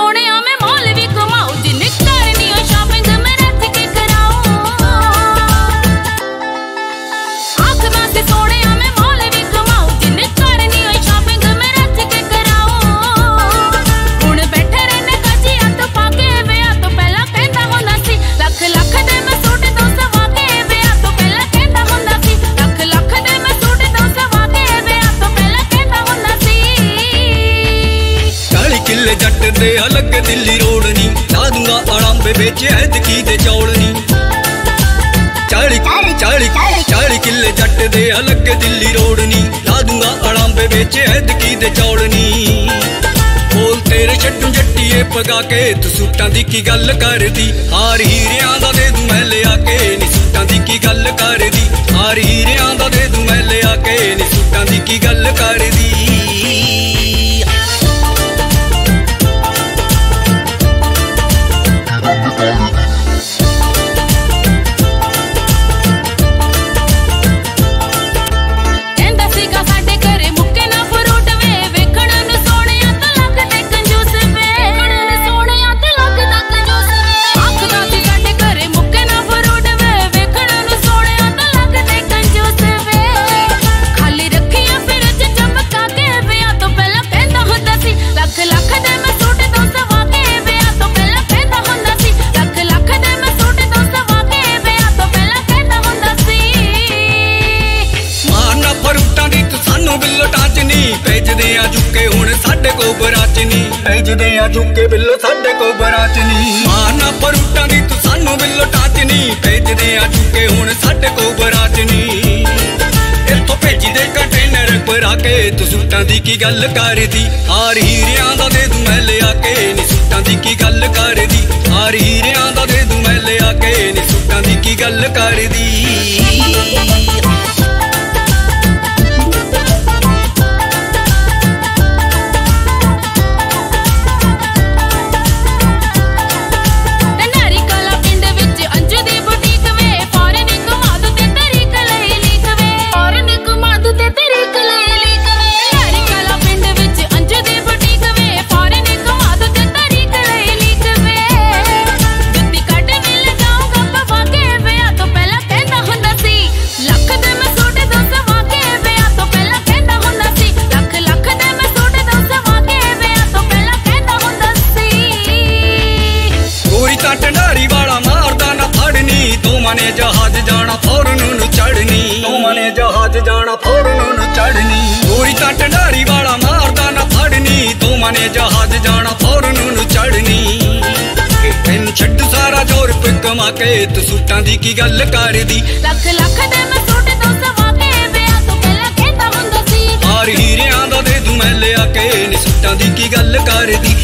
सोहणिया मैं मॉल भी घुमाऊं, जिन्ने करनी हो शॉपिंग मैं रख के कराऊं। आखदा सी सोहणिया मैं मॉल भी घुमाऊं, जिन्ने करनी हो शॉपिंग मैं रख के कराऊं। हुण बैठे रहने कजिया तो पाके विआह तो पहला कहंदा हुंदा सी लख लख दे मैं सूट दो सवा के विआह तो पहला कहंदा हुंदा सी लख लख दे मैं सूट दो सवा के विआह तो पहला कहंदा हुंदा सी। 40 किले जट दे अलग दिल्ली रोड नी, ला दूंगा अड़ांबे बेचे ऐदकी दे चौल नी। 40 किले जट दे अलग दिल्ली रोड नी, ला दूंगा अड़ांबे बेचे ऐदकी दे चौल नी। बोल तेरे छड्डू जट्टीए पगा के तू सूटां दी की गल करदी, हार हीरियां दा दे दूं मैं ले आके नी सूटां दी की गल करदी। हार हीरियां दा दे दूं मैं ले आके नी सूटां दी की गल करदी। भेजदे आ झुके बिल्लो साडे को बराचनी, मारना परूटां दी तू सानू बिल्लो टाचनी। भेजदे आ झुके हुण साडे को बराचनी, इत्थों भेजी दे कंटेनर भरा के तू सूटां दी की गल करदी। हार हीरियां दा दे दूं मैं ले आके नी सूटां दी की गल करदी। हार हीरियां दा दे दूं मैं ले आके नी सूटां दी की गल करदी। ने जहाज जाना फौरन नु चढ़नी, ने जहाज जाना फौरन नु चढ़नी। गोरी तां ढंडारी वाला मारदा ना फड़नी, ने जहाज जाना फौरन नु चढ़नी। तेन छड्ड सारा जोर पे कमा के तू सूटां दी की गल करदी। लख लख दे मैं सूट दो सवा के विआह तो पहला कहंदा हुंदा सी। हार हीरियां दा दे दूं मैं ले आके नी सूटां दी की गल करदी।